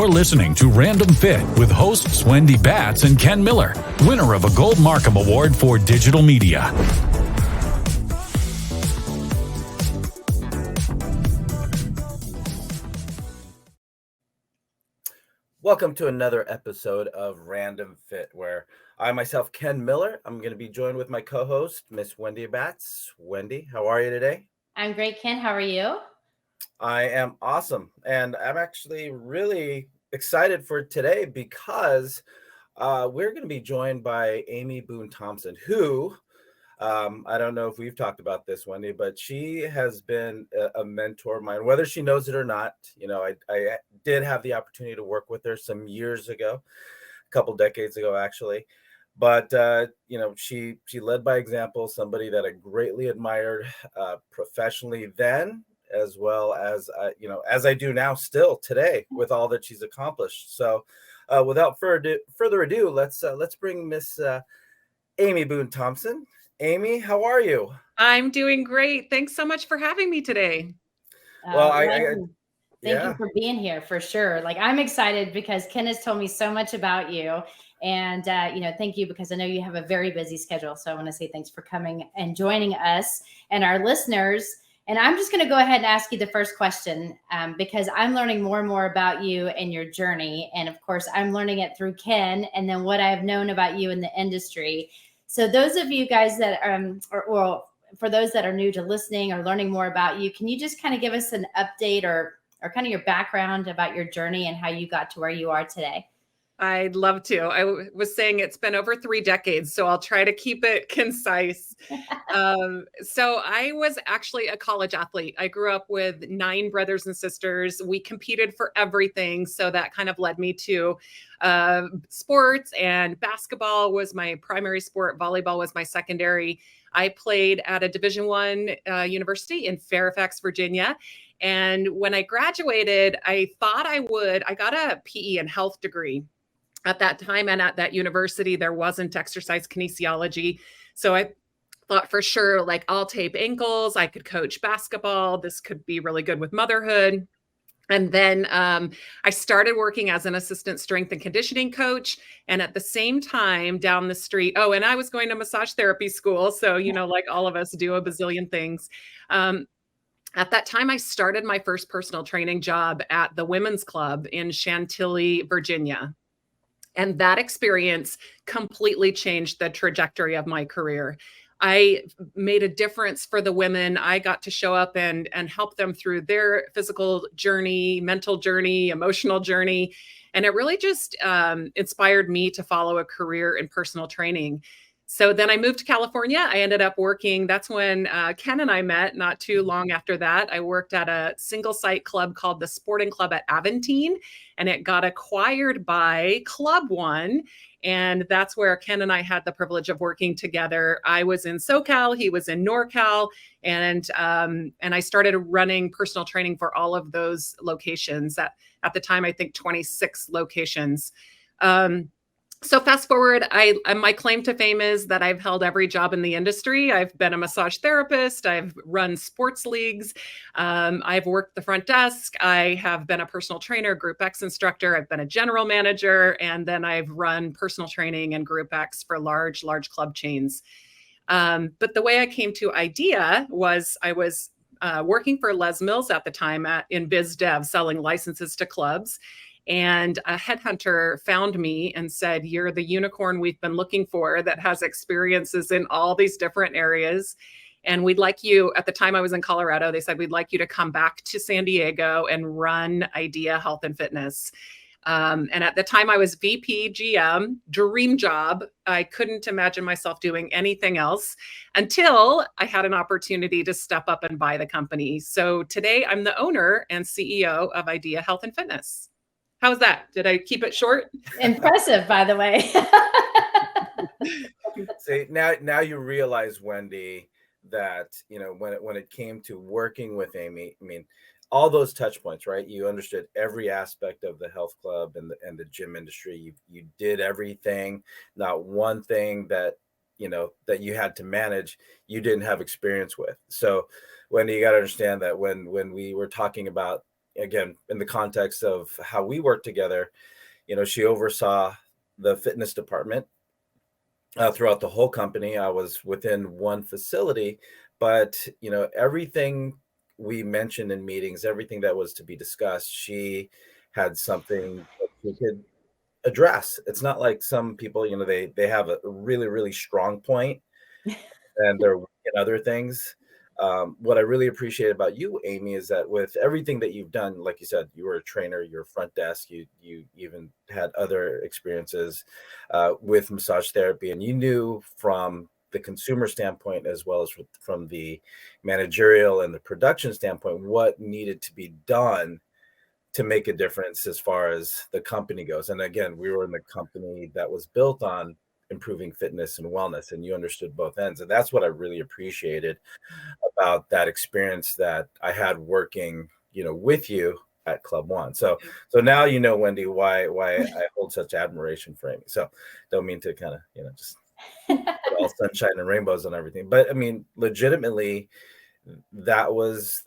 You're listening to Random Fit with hosts Wendy Batts and Ken Miller, winner of a Gold Markham Award for Digital Media. Welcome to another episode of Random Fit, where I myself, Ken Miller, I'm going to be joined with my co-host, Miss Wendy Batts. Wendy, how are you today? I'm great, Ken. How are you? I am awesome. And I'm actually really excited for today because we're going to be joined by Amy Boone Thompson, who I don't know if we've talked about this, Wendy, but she has been a mentor of mine, whether she knows it or not. You know, I did have the opportunity to work with her some years ago, a couple decades ago, actually. But, you know, she led by example, somebody that I greatly admired professionally then, as well as, you know, as I do now still today with all that she's accomplished. So without further ado, let's bring Miss Amy Boone Thompson. Amy, how are you? I'm doing great. Thanks so much for having me today. Well, Thank you for being here for sure. Like, I'm excited because Ken has told me so much about you, and you know, thank you because I know you have a very busy schedule. So I want to say thanks for coming and joining us and our listeners. And I'm just going to go ahead and ask you the first question because I'm learning more and more about you and your journey, and of course, I'm learning it through Ken and then what I've known about you in the industry. So those of you guys that or for those that are new to listening or learning more about you, can you just kind of give us an update or kind of your background about your journey and how you got to where you are today? I'd love to. I was saying it's been over 3 decades, so I'll try to keep it concise. So I was actually a college athlete. I grew up with 9 brothers and sisters. We competed for everything. So that kind of led me to sports, and basketball was my primary sport. Volleyball was my secondary. I played at a Division I university in Fairfax, Virginia. And when I graduated, I thought I got a PE and health degree. At that time and at that university, there wasn't exercise kinesiology. So I thought for sure, like, I'll tape ankles. I could coach basketball. This could be really good with motherhood. And then I started working as an assistant strength and conditioning coach. And at the same time down the street, and I was going to massage therapy school. So, you know, like all of us do a bazillion things. At that time, I started my first personal training job at the Women's Club in Chantilly, Virginia. And that experience completely changed the trajectory of my career. I made a difference for the women. I got to show up and help them through their physical journey, mental journey, emotional journey. And it really just inspired me to follow a career in personal training. So then I moved to California. I ended up working. That's when Ken and I met. Not too long after that, I worked at a single site club called the Sporting Club at Aventine, and it got acquired by Club One. And that's where Ken and I had the privilege of working together. I was in SoCal, he was in NorCal, and I started running personal training for all of those locations. At the time, I think 26 locations. So fast forward, my claim to fame is that I've held every job in the industry. I've been a massage therapist. I've run sports leagues. I've worked the front desk. I have been a personal trainer, Group X instructor. I've been a general manager, and then I've run personal training and Group X for large club chains. But the way I came to IDEA was I was working for Les Mills at the time in biz dev, selling licenses to clubs. And a headhunter found me and said, "You're the unicorn we've been looking for that has experiences in all these different areas. And we'd like you," at the time I was in Colorado, they said, "We'd like you to come back to San Diego and run IDEA Health and Fitness." And at the time I was VP GM, dream job. I couldn't imagine myself doing anything else until I had an opportunity to step up and buy the company. So today I'm the owner and CEO of IDEA Health and Fitness. How's that? Did I keep it short? Impressive, by the way. See, now you realize, Wendy, that, you know, when it came to working with Amy, I mean, all those touch points, right? You understood every aspect of the health club and the gym industry. You did everything. Not one thing that, you know, that you had to manage, you didn't have experience with. So Wendy, you got to understand that when we were talking about, again, in the context of how we work together, she oversaw the fitness department throughout the whole company. I was within one facility, but everything we mentioned in meetings, everything that was to be discussed, she had something that she could address. It's not like some people, they have a really, really strong point and they're weak in other things. What I really appreciate about you, Amy, is that with everything that you've done, like you said, you were a trainer, you're front desk, you even had other experiences with massage therapy, and you knew from the consumer standpoint as well as from the managerial and the production standpoint what needed to be done to make a difference as far as the company goes. And again, we were in the company that was built on improving fitness and wellness, and you understood both ends. And that's what I really appreciated about that experience that I had working, with you at Club One. So now Wendy, why I hold such admiration for Amy. So don't mean to kind of, just put all sunshine and rainbows on everything. But I mean, legitimately, that was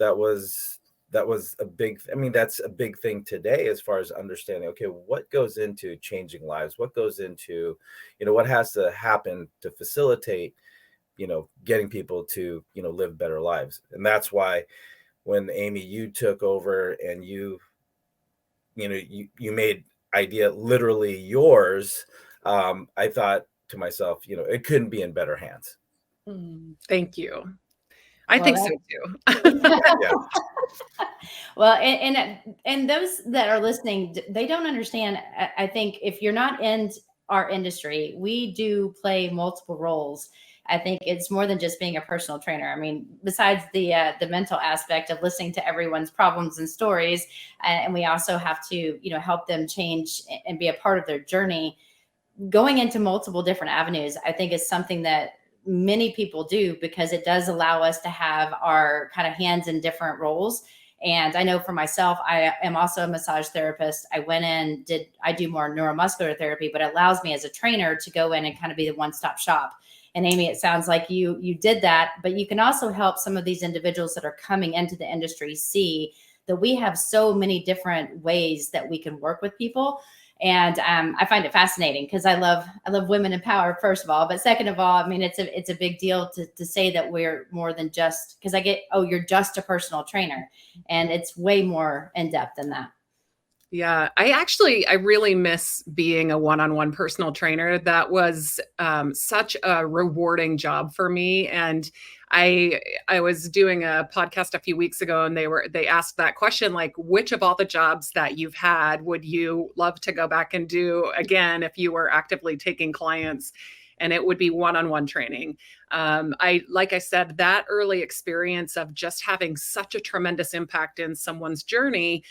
a big, that's a big thing today as far as understanding, okay, what goes into changing lives? What goes into, what has to happen to facilitate, getting people to, live better lives. And that's why when Amy, you took over and you made idea literally yours, I thought to myself, it couldn't be in better hands. Thank you. I think so too. Yeah. Well, and those that are listening, they don't understand. I think if you're not in our industry, we do play multiple roles. I think it's more than just being a personal trainer. I mean, besides the mental aspect of listening to everyone's problems and stories, and we also have to, help them change and be a part of their journey. Going into multiple different avenues, I think, is something that many people do because it does allow us to have our kind of hands in different roles. And I know for myself, I am also a massage therapist. I went in, I do more neuromuscular therapy, but it allows me as a trainer to go in and kind of be the one-stop shop. And Amy, it sounds like you did that, but you can also help some of these individuals that are coming into the industry see that we have so many different ways that we can work with people. And I find it fascinating because I love women in power, first of all. But second of all, I mean, it's a big deal to say that we're more than just, because I get, oh, you're just a personal trainer. And it's way more in depth than that. Yeah, I really miss being a one-on-one personal trainer. That was such a rewarding job for me. And I was doing a podcast a few weeks ago, and they asked that question, like, which of all the jobs that you've had would you love to go back and do again if you were actively taking clients? And it would be one-on-one training. Like I said, that early experience of just having such a tremendous impact in someone's journey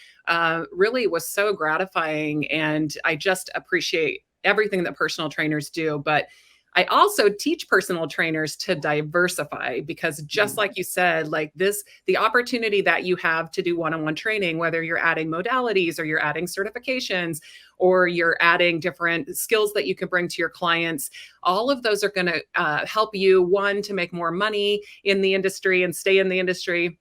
really was so gratifying. And I just appreciate everything that personal trainers do. But I also teach personal trainers to diversify because just like you said, like the opportunity that you have to do one-on-one training, whether you're adding modalities or you're adding certifications or you're adding different skills that you can bring to your clients, all of those are going to help you, one, to make more money in the industry and stay in the industry.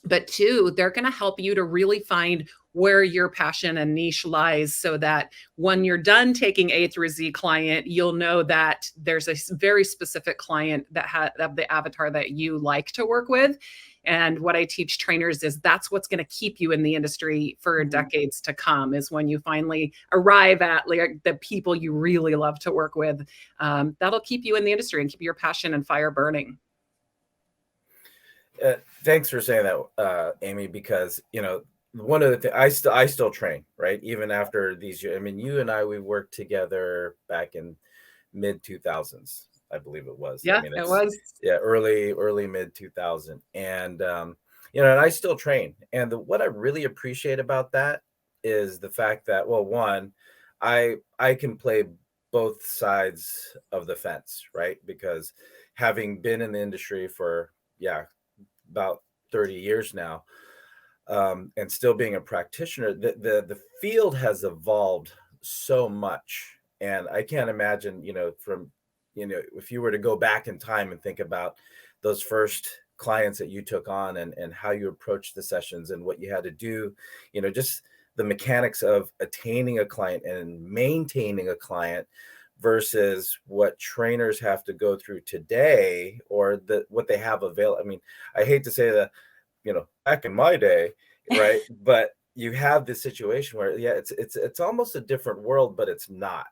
But two, they're going to help you to really find where your passion and niche lies so that when you're done taking A through Z client, you'll know that there's a very specific client that of the avatar that you like to work with. And what I teach trainers is that's what's going to keep you in the industry for decades to come, is when you finally arrive at like the people you really love to work with. That'll keep you in the industry and keep your passion and fire burning. Thanks for saying that, Amy, because, one of the things I still train, right? Even after these years. I mean, you and we worked together back in mid 2000s, I believe it was. Yeah, I mean, it was. Yeah, early mid 2000. And, and I still train. And what I really appreciate about that is the fact that, well, one, I can play both sides of the fence, right? Because having been in the industry for, about 30 years now, and still being a practitioner, the field has evolved so much. And I can't imagine, from, if you were to go back in time and think about those first clients that you took on, and how you approached the sessions and what you had to do, just the mechanics of attaining a client and maintaining a client versus what trainers have to go through today, or what they have available. I mean, I hate to say that, back in my day, right? But you have this situation where, yeah, it's almost a different world, but it's not,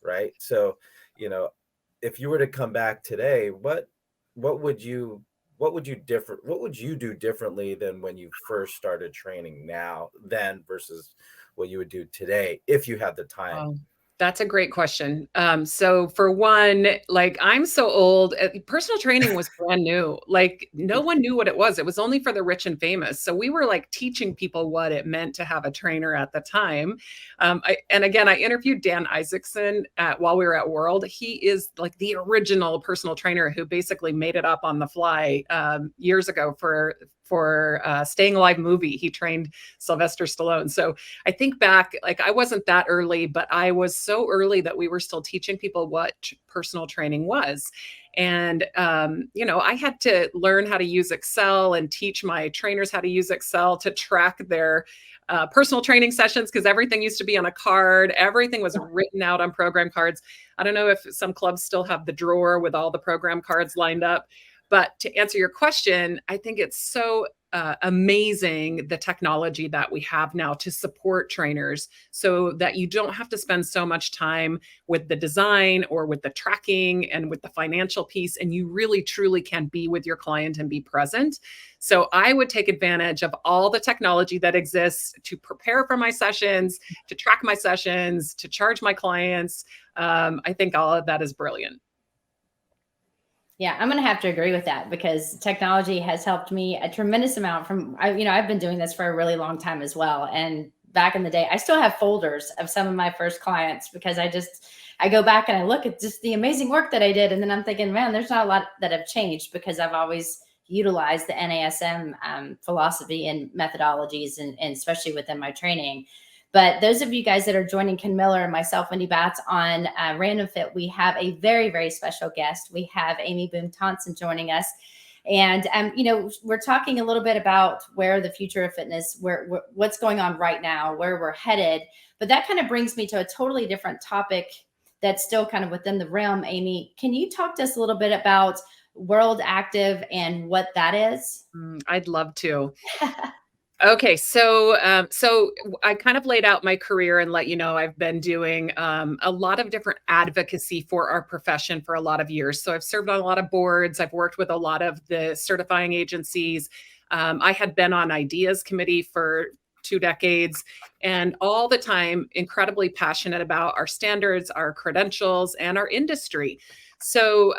right? So, if you were to come back today, what would you do differently than when you first started training versus what you would do today if you had the time? Oh, that's a great question. So for one, like, I'm so old, personal training was brand new. Like, no one knew what it was. It was only for the rich and famous. So we were like teaching people what it meant to have a trainer at the time. And again, I interviewed Dan Isaacson while we were at World. He is like the original personal trainer who basically made it up on the fly years ago for Staying Alive movie. He trained Sylvester Stallone. So I think back, like, I wasn't that early, but I was so early that we were still teaching people what personal training was. And, I had to learn how to use Excel and teach my trainers how to use Excel to track their personal training sessions, because everything used to be on a card. Everything was written out on program cards. I don't know if some clubs still have the drawer with all the program cards lined up. But to answer your question, I think it's so amazing, the technology that we have now to support trainers, so that you don't have to spend so much time with the design or with the tracking and with the financial piece, and you really truly can be with your client and be present. So I would take advantage of all the technology that exists to prepare for my sessions, to track my sessions, to charge my clients. I think all of that is brilliant. Yeah, I'm going to have to agree with that, because technology has helped me a tremendous amount I've been doing this for a really long time as well. And back in the day, I still have folders of some of my first clients, because I go back and I look at just the amazing work that I did. And then I'm thinking, man, there's not a lot that have changed, because I've always utilized the NASM philosophy and methodologies, and especially within my training. But those of you guys that are joining Ken Miller and myself, Wendy Batts, on Random Fit, we have a very, very special guest. We have Amy Boone Thompson joining us. And, we're talking a little bit about where the future of fitness, what's going on right now, where we're headed. But that kind of brings me to a totally different topic that's still kind of within the realm. Amy, can you talk to us a little bit about World Active and what that is? I'd love to. Okay, so I kind of laid out my career and let you know I've been doing a lot of different advocacy for our profession for a lot of years. So I've served on a lot of boards. I've worked with a lot of the certifying agencies. I had been on IDEAS committee for 2 decades, and all the time incredibly passionate about our standards, our credentials, and our industry. So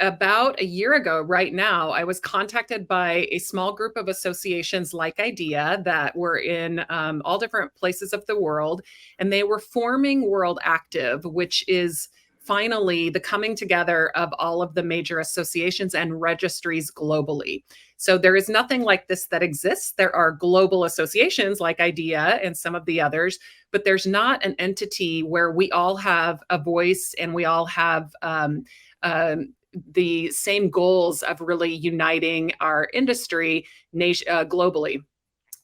about a year ago right now, I was contacted by a small group of associations like IDEA that were in all different places of the world, and they were forming World Active, which is finally the coming together of all of the major associations and registries globally. So there is nothing like this that exists. There are global associations like IDEA and some of the others, but there's not an entity where we all have a voice and we all have the same goals of really uniting our industry globally.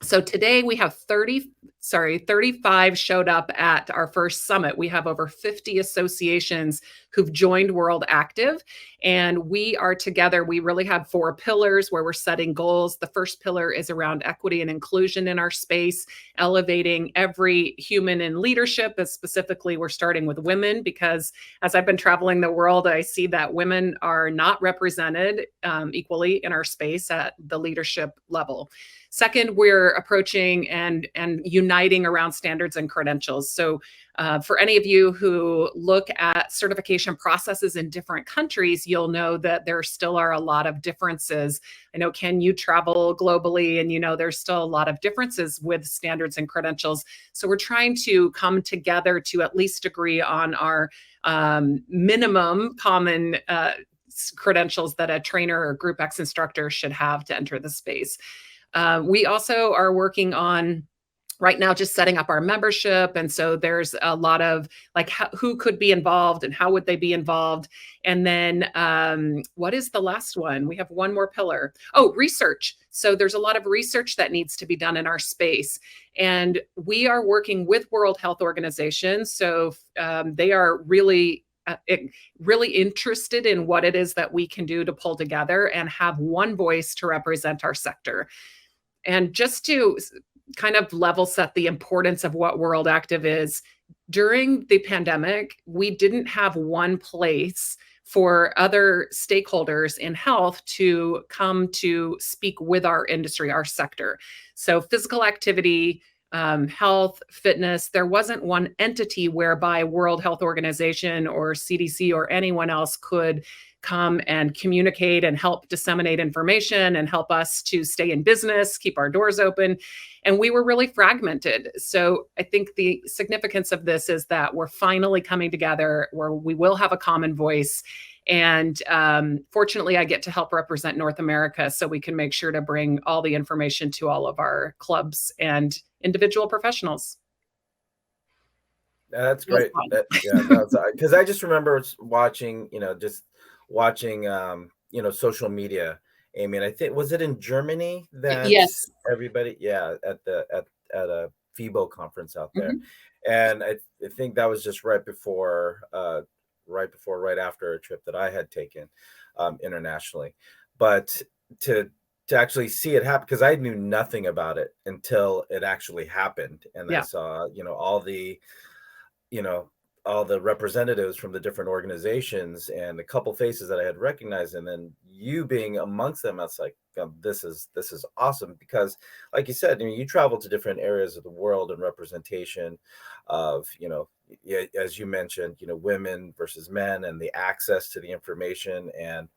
So today we have 35 showed up at our first summit. We have over 50 associations who've joined World Active, and we are together. We really have 4 pillars where we're setting goals. The first pillar is around equity and inclusion in our space, elevating every human in leadership. As specifically, we're starting with women, because as I've been traveling the world, I see that women are not represented equally in our space at the leadership level. Second, we're approaching and uniting around standards and credentials. So for any of you who look at certification processes in different countries, you'll know that there still are a lot of differences. I know, Ken, you travel globally, and there's still a lot of differences with standards and credentials. So we're trying to come together to at least agree on our minimum common credentials that a trainer or Group X instructor should have to enter the space. We also are working on right now just setting up our membership. And so there's a lot of like who could be involved and how would they be involved. And then what is the last one? We have one more pillar. Oh, research. So there's a lot of research that needs to be done in our space. And we are working with World Health Organization. So they are really interested in what it is that we can do to pull together and have one voice to represent our sector. And just to kind of level set the importance of what World Active is, during the pandemic, we didn't have one place for other stakeholders in health to come to speak with our industry, our sector. So physical activity, health, fitness, there wasn't one entity whereby World Health Organization or CDC or anyone else could come and communicate and help disseminate information and help us to stay in business, keep our doors open. And we were really fragmented. So I think the significance of this is that we're finally coming together where we will have a common voice. And fortunately, I get to help represent North America so we can make sure to bring all the information to all of our clubs and individual professionals. That's great. Because I just remember watching, social media. Amy, and I think, was it in Germany that yes, everybody, at a FIBO conference out there. And I think that was just right after a trip that I had taken internationally. But to actually see it happen, because I knew nothing about it until it actually happened. And I saw, all the representatives from the different organizations and a couple faces that I had recognized, and then you being amongst them, I was like, this is awesome. Because like you said, you travel to different areas of the world and representation of, as you mentioned, women versus men and the access to the information. And,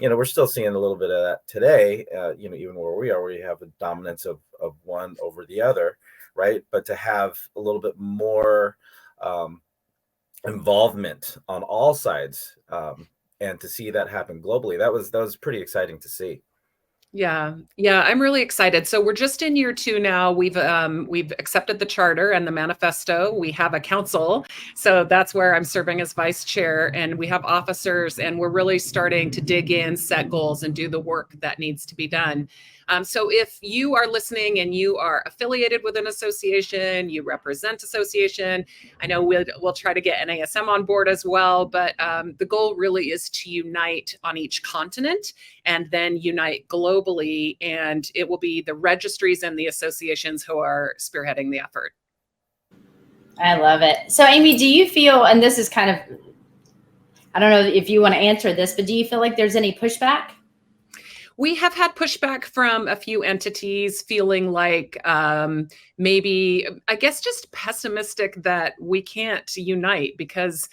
we're still seeing a little bit of that today, even where we are, where you have a dominance of one over the other, right? But to have a little bit more involvement on all sides, and to see that happen globally, that was pretty exciting to see. Yeah, I'm really excited. So we're just in year 2 now. We've accepted the charter and the manifesto. We have a council, so that's where I'm serving as vice chair, and we have officers, and we're really starting to dig in, set goals, and do the work that needs to be done. So if you are listening and you are affiliated with an association, you represent association, I know we'll try to get NASM on board as well, but the goal really is to unite on each continent and then unite globally. And it will be the registries and the associations who are spearheading the effort. I love it. So Amy, do you feel, and this is kind of, I don't know if you want to answer this, but do you feel like there's any pushback? We have had pushback from a few entities feeling like maybe, I guess, just pessimistic that we can't unite, because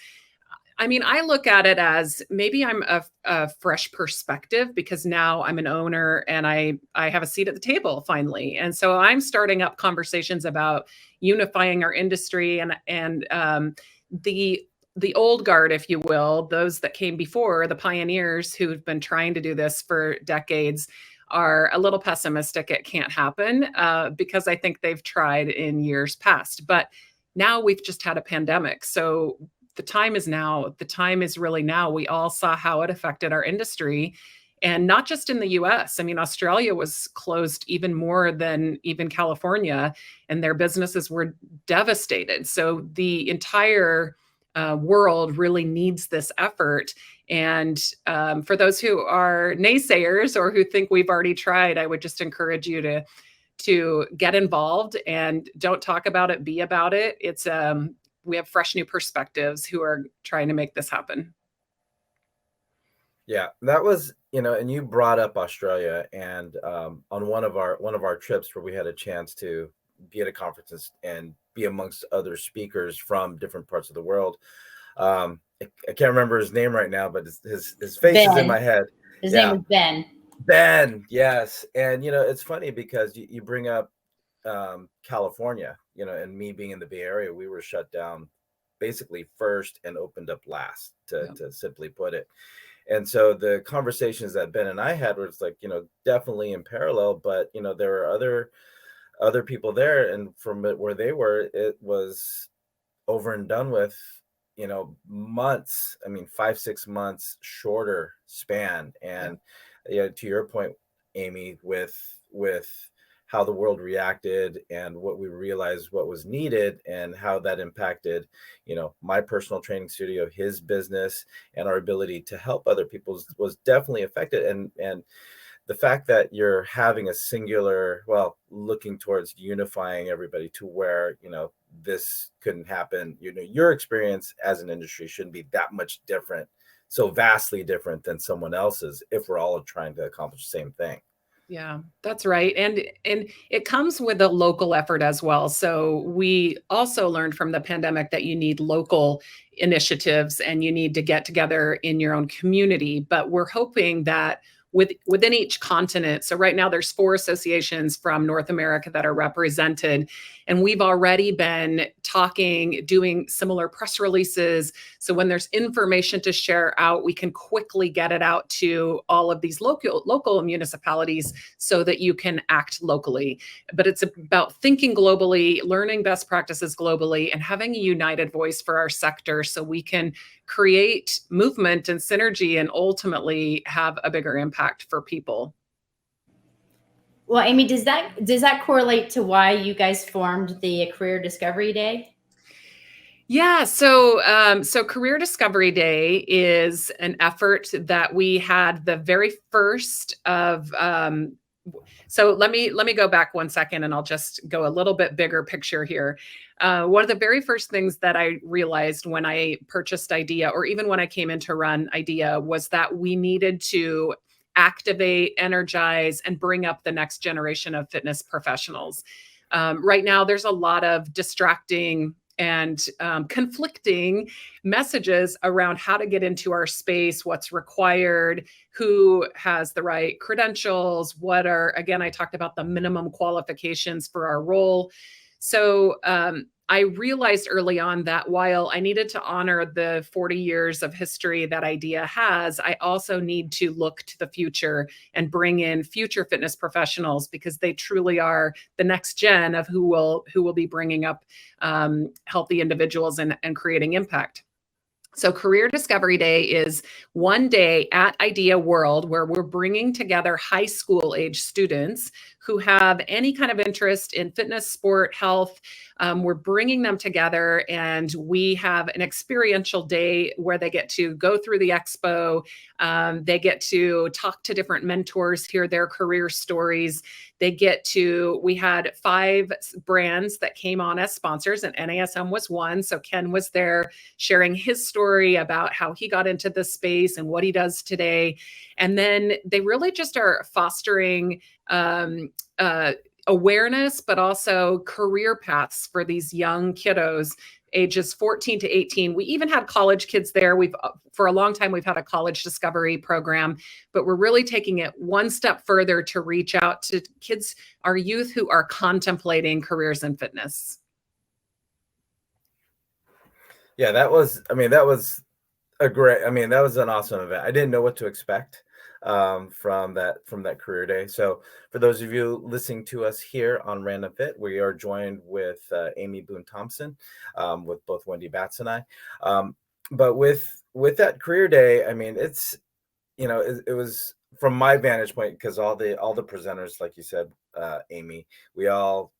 I look at it as maybe I'm a fresh perspective, because now I'm an owner and I have a seat at the table finally. And so I'm starting up conversations about unifying our industry, and the old guard, if you will, those that came before, the pioneers who've been trying to do this for decades, are a little pessimistic it can't happen, because I think they've tried in years past. But now we've just had a pandemic. So the time is now. The time is really now. We all saw how it affected our industry, and not just in the US. Australia was closed even more than even California, and their businesses were devastated. So the entire world really needs this effort. And for those who are naysayers or who think we've already tried, I would just encourage you to get involved and don't talk about it, be about it. It's we have fresh new perspectives who are trying to make this happen. Yeah, that was, and you brought up Australia, and on one of our trips where we had a chance to be at a conference and be amongst other speakers from different parts of the world. I can't remember his name right now, but his face is in my head. His name is Ben. Ben, yes. And it's funny because you bring up California, and me being in the Bay Area, we were shut down basically first and opened up last, to simply put it. And so the conversations that Ben and I had was like, definitely in parallel, but there are other other people there, and from where they were, it was over and done with, months. I mean, 5, 6 months shorter span. And yeah, to your point, Amy, with how the world reacted and what we realized what was needed and how that impacted, my personal training studio, his business, and our ability to help other people was definitely affected. And the fact that you're having a singular, well, looking towards unifying everybody to where, this couldn't happen, your experience as an industry shouldn't be that much different, so vastly different than someone else's, if we're all trying to accomplish the same thing. Yeah, that's right. And it comes with a local effort as well. So we also learned from the pandemic that you need local initiatives and you need to get together in your own community. But we're hoping that within each continent. So right now there's 4 associations from North America that are represented. And we've already been talking, doing similar press releases. So when there's information to share out, we can quickly get it out to all of these local municipalities so that you can act locally. But it's about thinking globally, learning best practices globally, and having a united voice for our sector so we can create movement and synergy and ultimately have a bigger impact for people. Well, Amy, does that correlate to why you guys formed the Career Discovery Day? Yeah, so Career Discovery Day is an effort that we had the very first of. So let me go back 1 second, and I'll just go a little bit bigger picture here. One of the very first things that I realized when I purchased IDEA, or even when I came in to run IDEA, was that we needed to activate, energize, and bring up the next generation of fitness professionals. Right now, there's a lot of distracting and conflicting messages around how to get into our space, what's required, who has the right credentials, what are, again, I talked about the minimum qualifications for our role. So I realized early on that while I needed to honor the 40 years of history that IDEA has, I also need to look to the future and bring in future fitness professionals, because they truly are the next gen of who will be bringing up healthy individuals and creating impact. So Career Discovery Day is one day at Idea World where we're bringing together high school age students who have any kind of interest in fitness, sport, health. We're bringing them together, and we have an experiential day where they get to go through the expo. They get to talk to different mentors, hear their career stories. We had 5 brands that came on as sponsors, and NASM was one. So Ken was there sharing his story about how he got into this space and what he does today. And then they really just are fostering awareness, but also career paths for these young kiddos ages 14 to 18. We even had college kids there. For a long time, we've had a college discovery program, but we're really taking it one step further to reach out to kids, our youth who are contemplating careers in fitness. Yeah, that was an awesome event. I didn't know what to expect from that career day. So for those of you listening to us here on Random Fit, we are joined with Amy Boone Thompson, with both Wendy Batts and I. But with that career day, I mean, it was from my vantage point, because all the presenters, like you said, Amy, we're all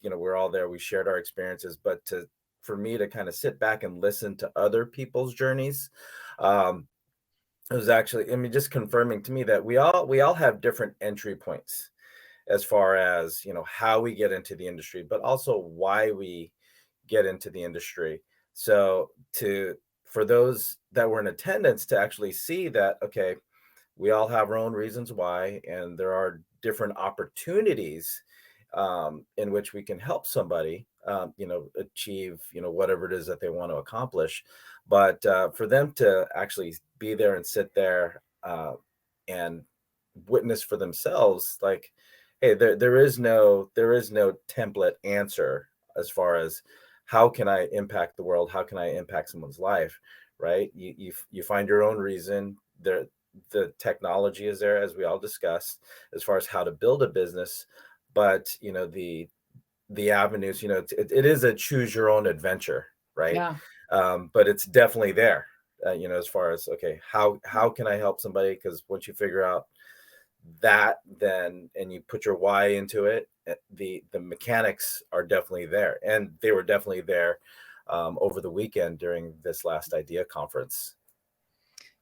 there. We shared our experiences, but for me to kind of sit back and listen to other people's journeys, it was actually, just confirming to me that we all have different entry points as far as, how we get into the industry, but also why we get into the industry. So for those that were in attendance to actually see that, okay, we all have our own reasons why, and there are different opportunities in which we can help somebody, achieve, whatever it is that they want to accomplish. But for them to actually be there and sit there and witness for themselves, like, hey, there is no template answer as far as how can I impact the world, how can I impact someone's life, right? You find your own reason. The technology is there, as we all discussed, as far as how to build a business, but the the avenues, it is a choose your own adventure, right? Yeah. But it's definitely there, as far as, okay, how can I help somebody? Because once you figure out that, then, and you put your why into it, the mechanics are definitely there, and they were definitely there over the weekend during this last idea conference.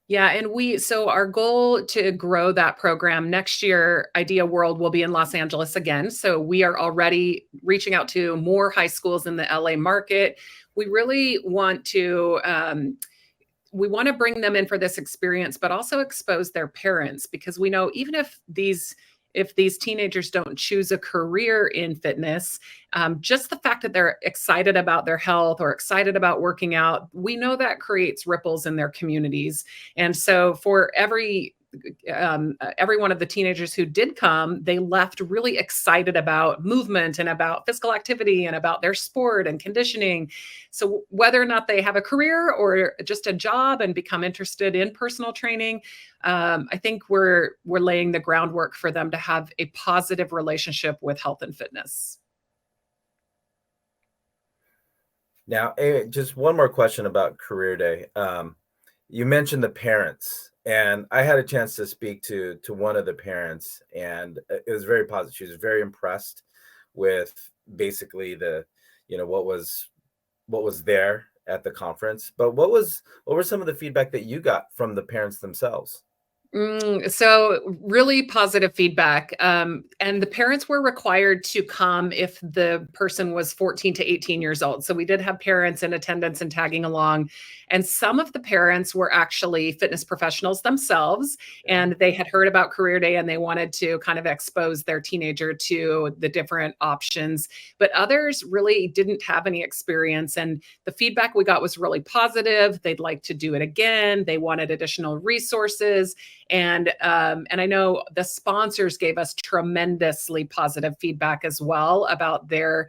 Yeah, and so our goal to grow that program next year, Idea World will be in Los Angeles again. So we are already reaching out to more high schools in the LA market. We really want to bring them in for this experience, but also expose their parents, because we know even if these teenagers don't choose a career in fitness, just the fact that they're excited about their health or excited about working out, we know that creates ripples in their communities. And so for every one of the teenagers who did come, they left really excited about movement and about physical activity and about their sport and conditioning. So whether or not they have a career or just a job and become interested in personal training, I think we're laying the groundwork for them to have a positive relationship with health and fitness. Now, just one more question about Career Day. You mentioned the parents, and I had a chance to speak to one of the parents, and it was very positive. She was very impressed with basically what was there at the conference. But what were some of the feedback that you got from the parents themselves? So really positive feedback. And the parents were required to come if the person was 14 to 18 years old. So we did have parents in attendance and tagging along. And some of the parents were actually fitness professionals themselves, and they had heard about Career Day and they wanted to kind of expose their teenager to the different options. But others really didn't have any experience. And the feedback we got was really positive. They'd like to do it again. They wanted additional resources. And I know the sponsors gave us tremendously positive feedback as well about their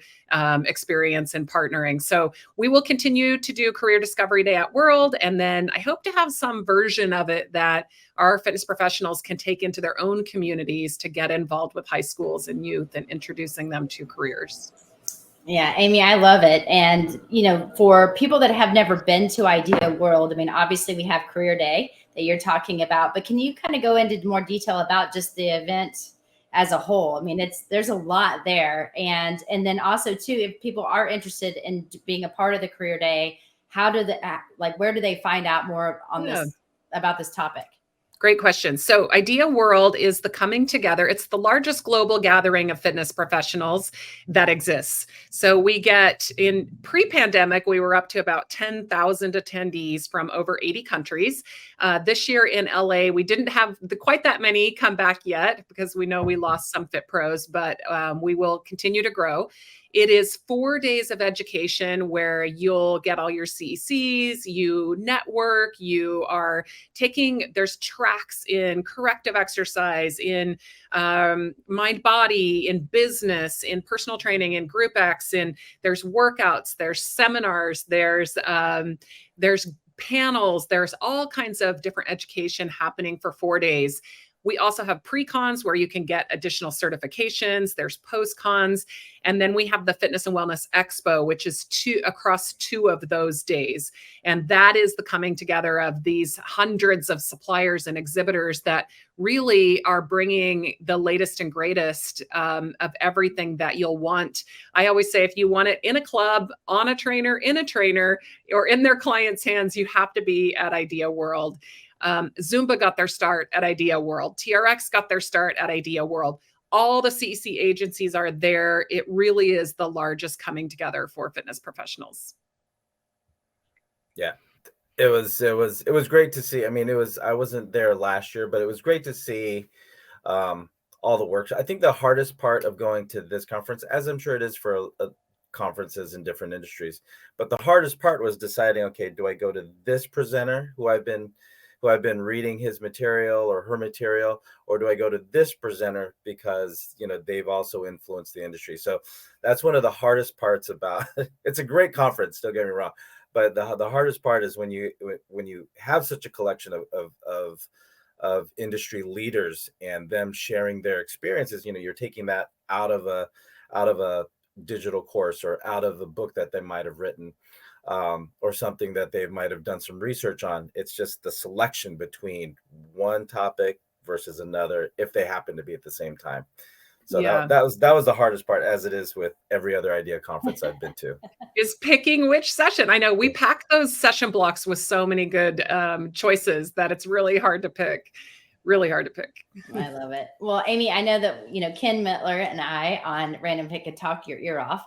experience in partnering. So we will continue to do Career Discovery Day at World. And then I hope to have some version of it that our fitness professionals can take into their own communities to get involved with high schools and youth and introducing them to careers. Yeah, Amy, I love it. And, for people that have never been to Idea World, I mean, obviously we have Career Day that you're talking about, but can you kind of go into more detail about just the event as a whole? I mean, there's a lot there. And then also too, if people are interested in being a part of the Career Day, where do they find out more on this, about this topic? Great question. So Idea World is the coming together. It's the largest global gathering of fitness professionals that exists. So we get, in pre-pandemic, we were up to about 10,000 attendees from over 80 countries. This year in LA, we didn't have quite that many come back yet because we know we lost some Fit Pros, but we will continue to grow. It is 4 days of education where you'll get all your CECs, you network, there's tracks in corrective exercise, in mind body, in business, in personal training, in Group X, and there's workouts, there's seminars, there's panels, there's all kinds of different education happening for 4 days. We also have pre-cons where you can get additional certifications. There's post-cons. And then we have the Fitness and Wellness Expo, which is across 2 of those days. And that is the coming together of these hundreds of suppliers and exhibitors that really are bringing the latest and greatest of everything that you'll want. I always say, if you want it in a club, on a trainer, in a trainer, or in their clients' hands, you have to be at Idea World. Zumba got their start at Idea World. TRX got their start at Idea World. All the CEC agencies are there. It really is the largest coming together for fitness professionals. Yeah, it was great to see. I mean, I wasn't there last year, but it was great to see all the workshops. I think the hardest part of going to this conference, as I'm sure it is for conferences in different industries, but the hardest part was deciding, okay, do I go to this presenter who I've been reading his material or her material, or do I go to this presenter because they've also influenced the industry? So that's one of the hardest parts about it's a great conference, don't get me wrong, but the hardest part is when you have such a collection of industry leaders and them sharing their experiences. You're taking that out of a digital course or out of the book that they might have written, or something that they might have done some research on. It's just the selection between one topic versus another, if they happen to be at the same time. So Yeah. that was the hardest part, as it is with every other idea conference I've been to. Is picking which session. I know we pack those session blocks with so many good choices that it's really hard to pick. Really hard to pick. I love it. Well, Amy, I know that, Ken Miller and I on Random Pick could talk your ear off,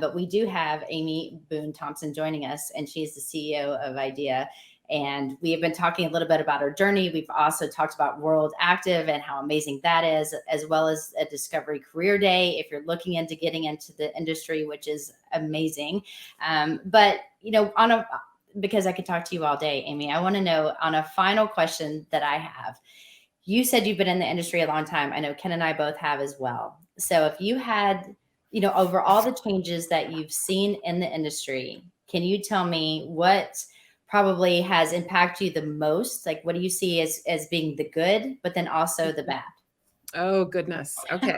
but we do have Amy Boone Thompson joining us, and she's the CEO of IDEA. And we have been talking a little bit about her journey. We've also talked about World Active and how amazing that is, as well as a Discovery Career Day if you're looking into getting into the industry, which is amazing. But, because I could talk to you all day, Amy, I want to know, on a final question that I have, you said you've been in the industry a long time. I know Ken and I both have as well. So if you had, over all the changes that you've seen in the industry, can you tell me what probably has impacted you the most? Like, what do you see as being the good, but then also the bad? Oh, goodness. Okay.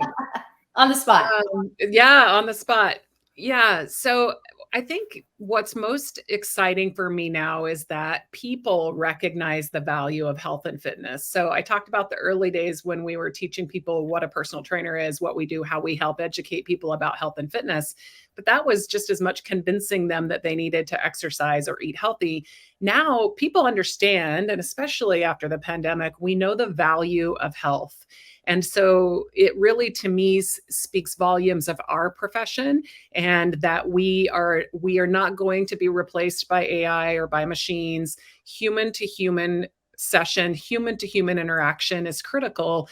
On the spot. Yeah, on the spot. Yeah. So I think what's most exciting for me now is that people recognize the value of health and fitness. So I talked about the early days when we were teaching people what a personal trainer is, what we do, how we help educate people about health and fitness. But that was just as much convincing them that they needed to exercise or eat healthy. Now people understand, and especially after the pandemic, we know the value of health. And so it really, to me, speaks volumes of our profession, and that we are not going to be replaced by AI or by machines. Human to human session, human to human interaction is critical.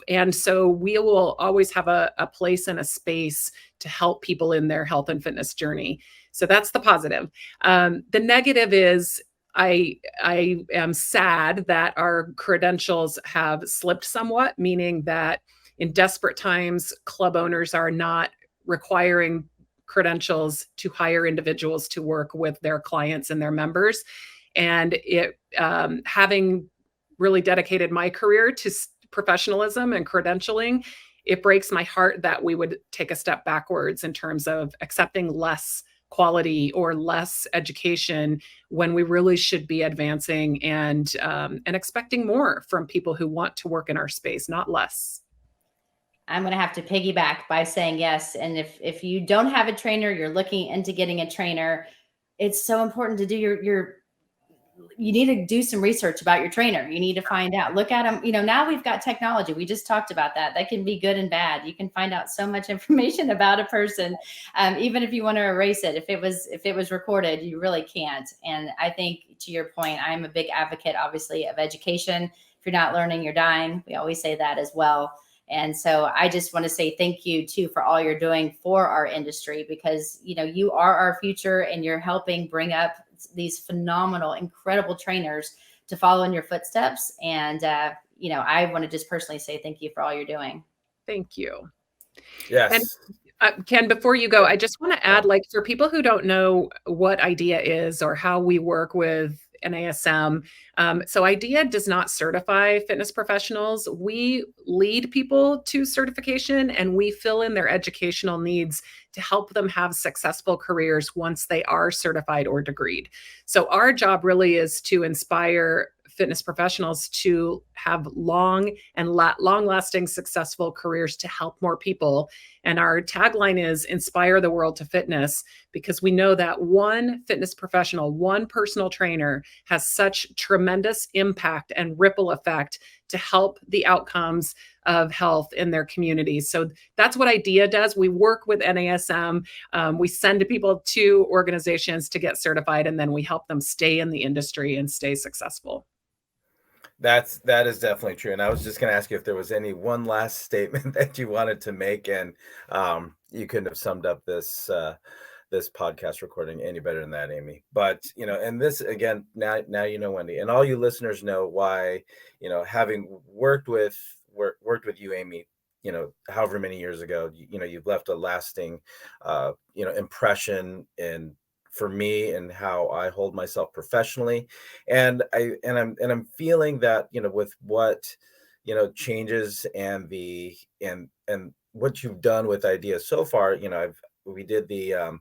And so we will always have a place and a space to help people in their health and fitness journey. So that's the positive. The negative is, I am sad that our credentials have slipped somewhat, meaning that in desperate times, club owners are not requiring credentials to hire individuals to work with their clients and their members. And having really dedicated my career to professionalism and credentialing, it breaks my heart that we would take a step backwards in terms of accepting less quality or less education when we really should be advancing and expecting more from people who want to work in our space, not less. I'm going to have to piggyback by saying yes. And if you don't have a trainer, you're looking into getting a trainer, it's so important to do you need to do some research about your trainer. You need to find out, look at them. Now we've got technology. We just talked about that. That can be good and bad. You can find out so much information about a person. Even if you want to erase it, if it was recorded, you really can't. And I think, to your point, I'm a big advocate, obviously, of education. If you're not learning, you're dying. We always say that as well. And so I just want to say thank you too for all you're doing for our industry, because, you are our future, and you're helping bring up these phenomenal, incredible trainers to follow in your footsteps. And, I want to just personally say thank you for all you're doing. Thank you. Yes. And Ken, before you go, I just want to add, for people who don't know what IDEA is or how we work with NASM. So IDEA does not certify fitness professionals. We lead people to certification, and we fill in their educational needs to help them have successful careers once they are certified or degreed. So our job really is to inspire fitness professionals to have long-lasting, successful careers to help more people. And our tagline is inspire the world to fitness, because we know that one fitness professional, one personal trainer has such tremendous impact and ripple effect to help the outcomes of health in their communities. So that's what IDEA does. We work with NASM. We send people to organizations to get certified, and then we help them stay in the industry and stay successful. That is definitely true. And I was just going to ask you if there was any one last statement that you wanted to make, and you couldn't have summed up this podcast recording any better than that, Amy. But and this again, now Wendy, and all you listeners know why, having worked with you, Amy, however many years ago, you've left a lasting impression for me and how I hold myself professionally. And I'm feeling that, with what, changes and what you've done with IDEA so far, we did the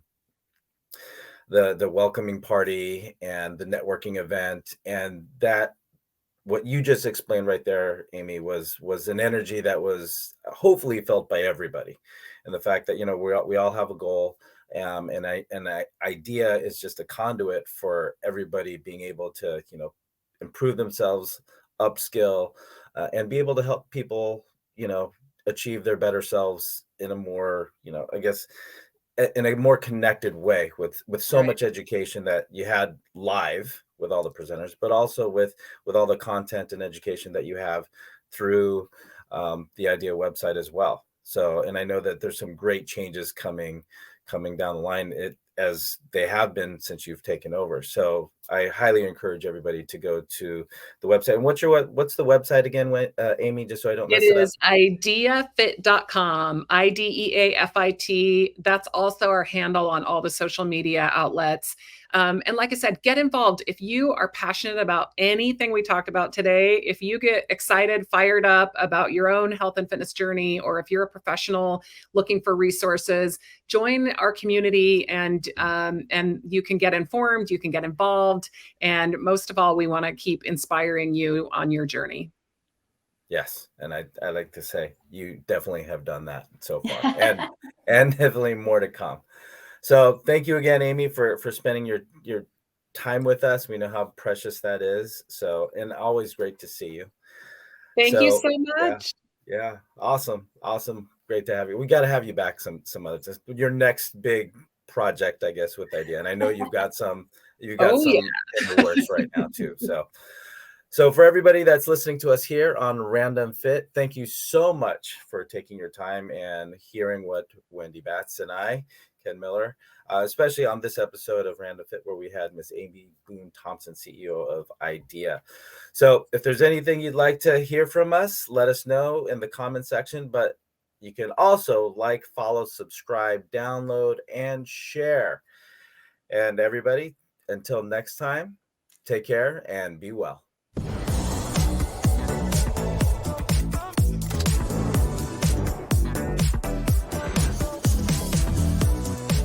welcoming party and the networking event, and that what you just explained right there, Amy, was an energy that was hopefully felt by everybody, and the fact that we all have a goal, and idea is just a conduit for everybody being able to improve themselves, upskill, and be able to help people achieve their better selves in a more I guess in a more connected way with so Right. much education that you had live with all the presenters, but also with all the content and education that you have through the idea website as well. So, and I know that there's some great changes coming down the line, as they have been since you've taken over. So I highly encourage everybody to go to the website. And what's the website again, Amy, just so I don't It mess it up? is ideafit.com, IDEAFIT. That's also our handle on all the social media outlets. And like I said, get involved. If you are passionate about anything we talked about today, if you get excited, fired up about your own health and fitness journey, or if you're a professional looking for resources, join our community, and you can get informed, you can get involved. And most of all, we want to keep inspiring you on your journey. Yes, and I like to say you definitely have done that so far, and definitely more to come. So thank you again, Amy, for spending your time with us. We know how precious that is. So, and always great to see you. Thank you So so yeah, much. yeah, awesome, great to have you. We got to have you back some other time. Your next big project, I guess, with idea, and I know you've got Oh, yeah. some in the works right now too. So for everybody that's listening to us here on Random Fit, thank you so much for taking your time and hearing what Wendy Batts and I, Ken Miller, especially on this episode of Random Fit, where we had Miss Amy Boone Thompson, CEO of IDEA. So if there's anything you'd like to hear from us, let us know in the comment section. But you can also like, follow, subscribe, download, and share. And everybody, until next time, take care and be well.